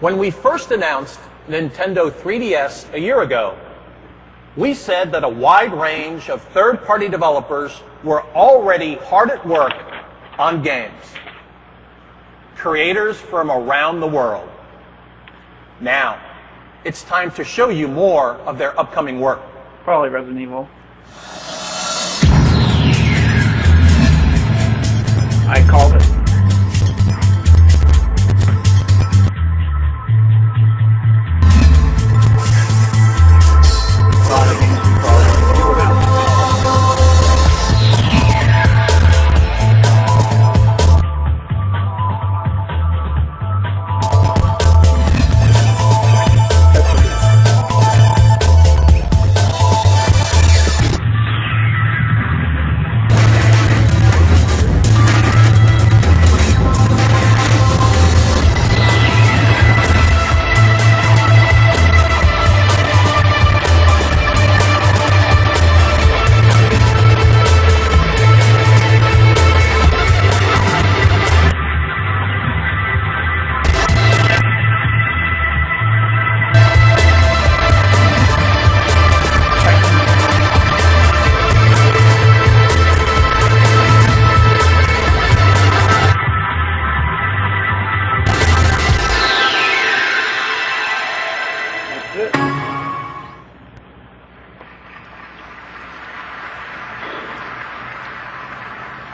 When we first announced Nintendo 3DS a year ago, we said that a wide range of third-party developers were already hard at work on games. Creators from around the world. Now, it's time to show you more of their upcoming work. Probably Resident Evil. I called it.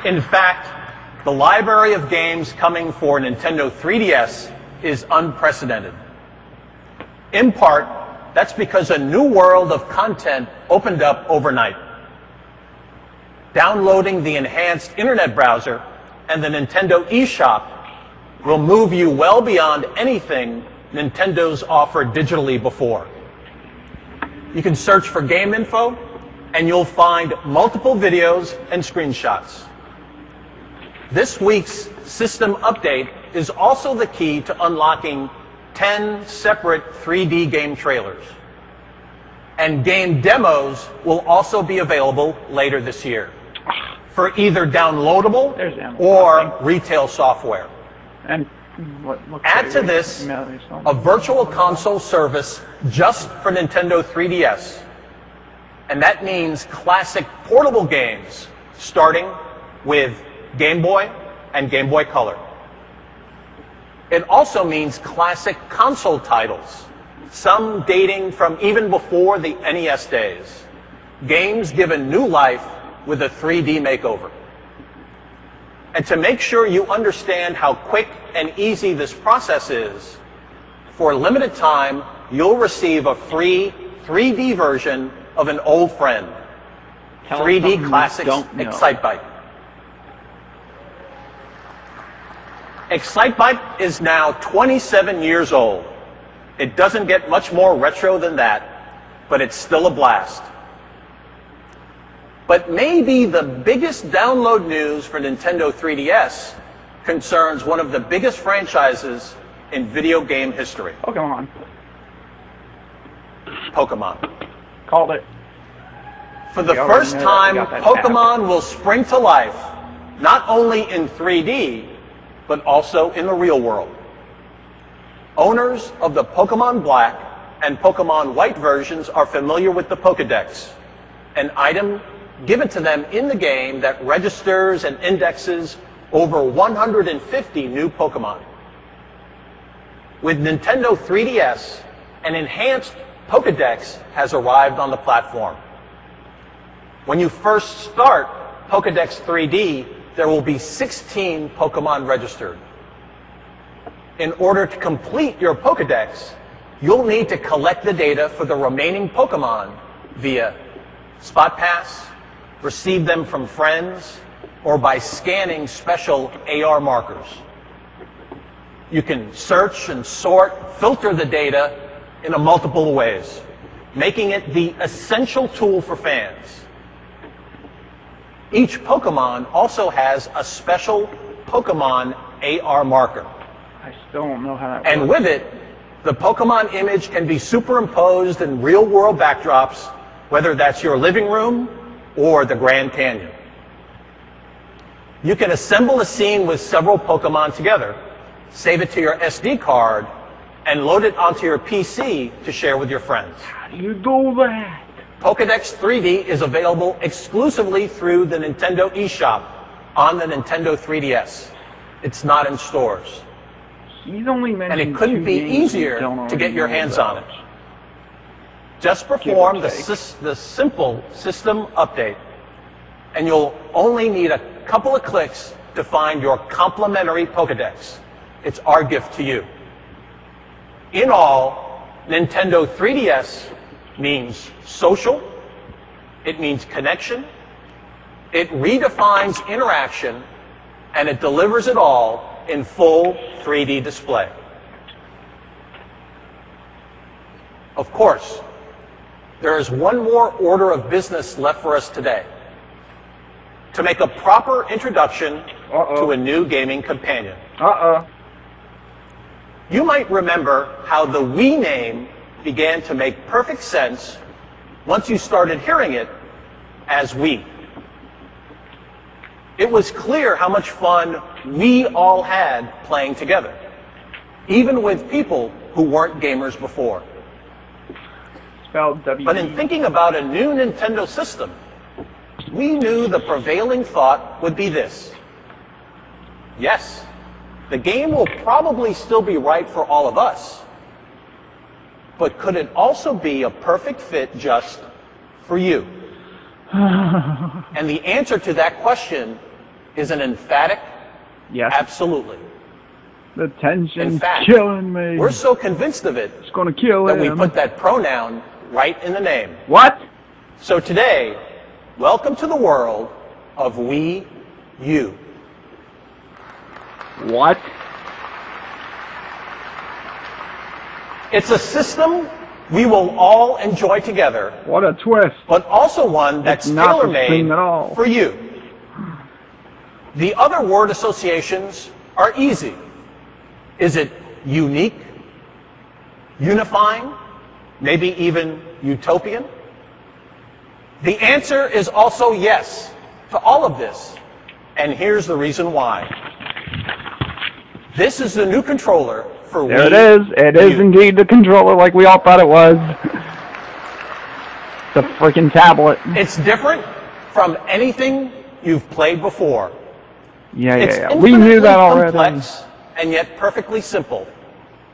In fact, the library of games coming for Nintendo 3DS is unprecedented. In part, that's because a new world of content opened up overnight. Downloading the enhanced internet browser and the Nintendo eShop will move you well beyond anything Nintendo's offered digitally before. You can search for game info, and you'll find multiple videos and screenshots. This week's system update is also the key to unlocking 10 separate 3D game trailers. And game demos will also be available later this year for either downloadable or retail software. And add to this a virtual console service just for Nintendo 3DS. And that means classic portable games starting with Game Boy and Game Boy Color. It also means classic console titles, some dating from even before the NES days. Games given new life with a 3D makeover. And to make sure you understand how quick and easy this process is, for a limited time, you'll receive a free 3D version of an old friend, 3D Classics Excitebike. Excitebike is now 27 years old. It doesn't get much more retro than that, but it's still a blast. But maybe the biggest download news for Nintendo 3DS concerns one of the biggest franchises in video game history. Pokemon. Pokemon. Called it. For the first time, Pokemon will spring to life, not only in 3D, but also in the real world. Owners of the Pokemon Black and Pokemon White versions are familiar with the Pokédex, an item given to them in the game that registers and indexes over 150 new Pokemon. With Nintendo 3DS, an enhanced Pokédex has arrived on the platform. When you first start Pokédex 3D, there will be 16 Pokemon registered. In order to complete your Pokédex, you'll need to collect the data for the remaining Pokemon via Spot Pass, receive them from friends, or by scanning special AR markers. You can search and sort, filter the data in multiple ways, making it the essential tool for fans. Each Pokemon also has a special Pokemon AR marker. I still don't know how that works. And with it, the Pokemon image can be superimposed in real-world backdrops, whether that's your living room or the Grand Canyon. You can assemble a scene with several Pokemon together, save it to your SD card, and load it onto your PC to share with your friends. How do you do that? Pokédex 3D is available exclusively through the Nintendo eShop on the Nintendo 3DS. It's not in stores. He's only mentioned And it couldn't be easier to get your hands on it. Just perform the simple system update, and you'll only need a couple of clicks to find your complimentary Pokédex. It's our gift to you. In all, Nintendo 3DS means social, it means connection, it redefines interaction, and it delivers it all in full 3D display. Of course, there is one more order of business left for us today: to make a proper introduction to a new gaming companion. You might remember how the Wii name began to make perfect sense once you started hearing it as Wii. It was clear how much fun we all had playing together, even with people who weren't gamers before. Spelled W. But in thinking about a new Nintendo system, we knew the prevailing thought would be this: yes, the game will probably still be right for all of us, but could it also be a perfect fit just for you? And the answer to that question is an emphatic yes. Absolutely. The tension's In fact, killing me. we're so convinced of it It's gonna kill that him. we put that pronoun right in the name. What? So today, welcome to the world of Wii U. What? It's a system we will all enjoy together, What a twist. but also one that's It's not the tailor-made same at all. for you. The other word associations are easy. Is it unique, unifying, maybe even utopian? The answer is also yes to all of this, and here's the reason why. This is the new controller for Wii U. There it is. It is indeed the controller like we all thought it was. The freaking tablet. It's different from anything you've played before. Yeah. We knew that already. Complex and yet perfectly simple,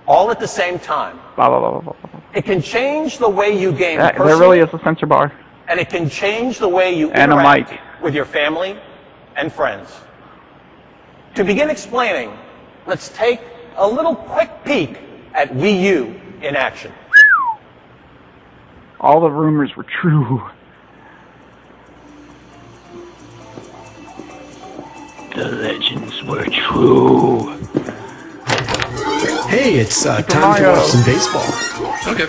all at the same time. Blah, blah, blah, blah, blah. It can change the way you game There personally, really is a sensor bar. and it can change the way you And a interact mic. with your family and friends. To begin explaining, let's take a little quick peek at Wii U in action. All the rumors were true. The legends were true. Hey, it's time to Mario. watch some baseball. Okay.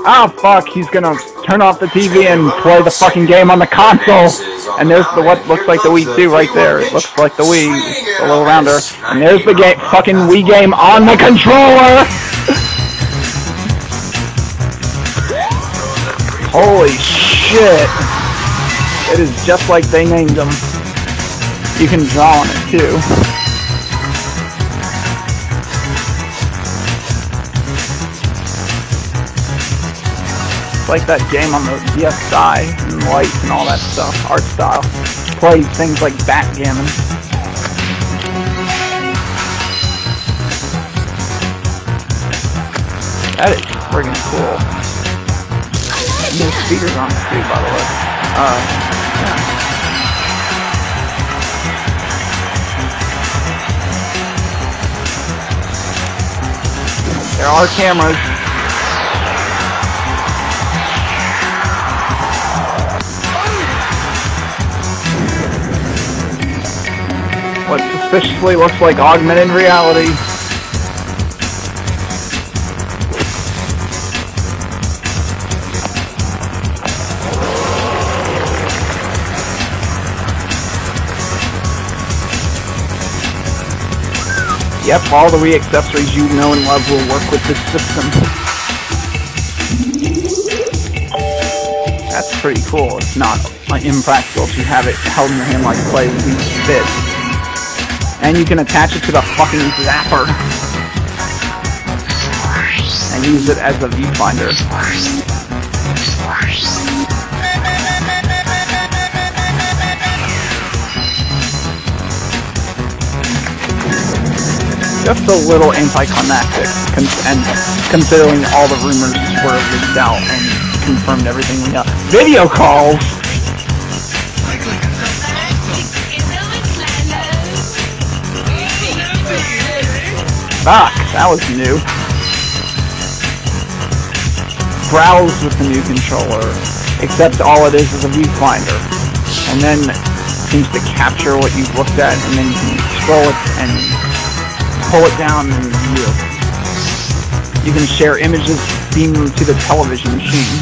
Oh fuck, he's gonna turn off the TV and play the fucking game on the console. And there's the what looks like the Wii 2 right there. It looks like the Wii, a little rounder. And there's the game, fucking Wii game on the controller! Holy shit. It is just like they named them. You can draw on it too. It's like that game on the DSi and lights and all that stuff, art style. Plays things like backgammon. That is friggin' cool. New speakers on it too, by the way. Yeah. There are cameras. What suspiciously looks like augmented reality. Yep, all the Wii accessories you know and love will work with this system. That's pretty cool. It's not like impractical to have it held in your hand like play Wii Fit. And you can attach it to the fucking zapper. and use it as a viewfinder. Just a little anticlimactic, and considering all the rumors were leaked out and confirmed everything we got. Video calls! Fuck, that was new. Browse with the new controller, except all it is a viewfinder. And then it seems to capture what you've looked at, and then you can scroll it and pull it down and view. You can share images beamed to the television machine.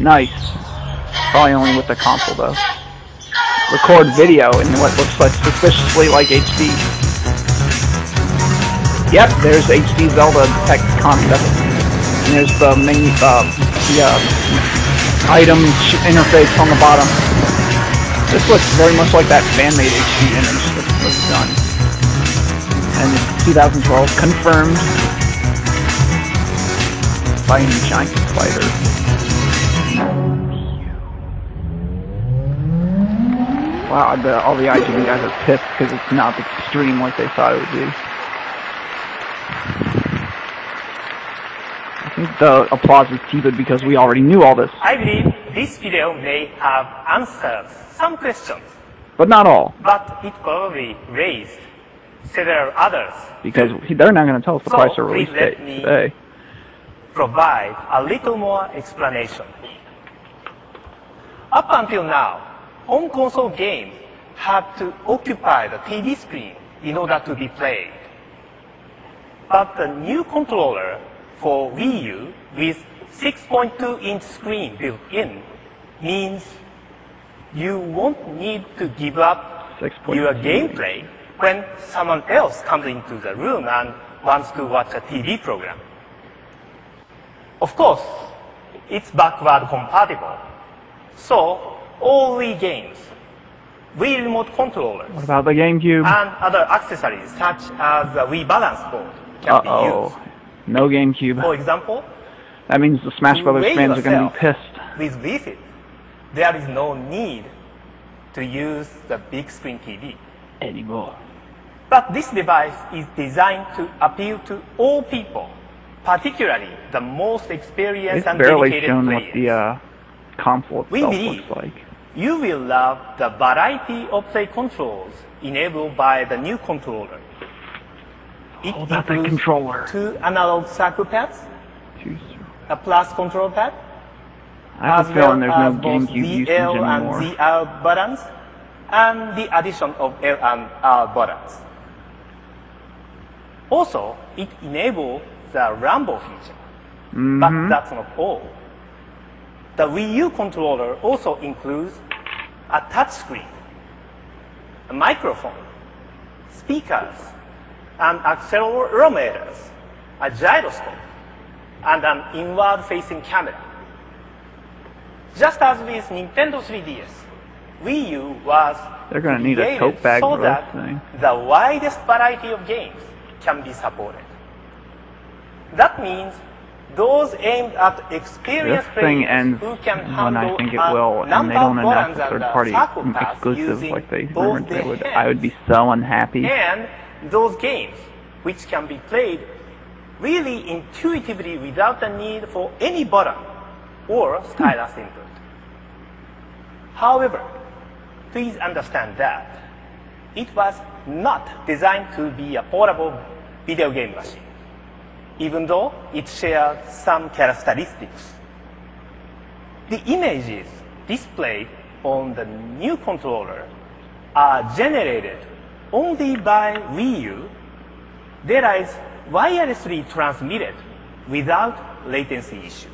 Nice. Probably only with the console though. Record video in what looks like suspiciously like HD. Yep, there's HD Zelda tech concept. And there's the main item interface on the bottom. This looks very much like that fan-made HD image that was done. And it's 2012, confirmed by Giant Spider. Wow, all the IGN guys are pissed because it's not extreme like they thought it would be. I think the applause is tethered because we already knew all this. I believe this video may have answered some questions. But not all. But it probably raised several others. Because they're not going to tell us the price or release date today. Provide a little more explanation. Up until now, home console games had to occupy the TV screen in order to be played. But the new controller for Wii U with 6.2-inch screen built in means you won't need to give up your gameplay when someone else comes into the room and wants to watch a TV program. Of course, it's backward compatible. So, all Wii games, Wii Remote controllers, what about the GameCube? And other accessories such as the Wii Balance Board can be used. No GameCube. For example, that means the Smash Brothers fans are going to be pissed. With Wii Fit, there is no need to use the big screen TV anymore. But this device is designed to appeal to all people, particularly the most experienced and dedicated players. It's barely shown what the console itself looks like. You will love the variety of play controls enabled by the new controller. It includes 2 analog circuit pads, a plus control pad, I have a feeling there's no GameCube usage L anymore. and ZR buttons, and the addition of L and R buttons. Also, it enables the Rumble feature. But that's not all. The Wii U controller also includes a touchscreen, a microphone, speakers, and accelerometers, a gyroscope, and an inward-facing camera. Just as with Nintendo 3DS, Wii U was They're going to need a tote bag so for that this thing. the widest variety of games can be supported. That means those aimed at experienced players who can handle I think it will, and they don't announce a third-party exclusive like they rumored they would. I would be so unhappy. And those games, which can be played really intuitively without the need for any button or stylus input. However, please understand that it was not designed to be a portable video game machine, even though it shared some characteristics. The images displayed on the new controller are generated only by Wii U, that is wirelessly transmitted without latency issue.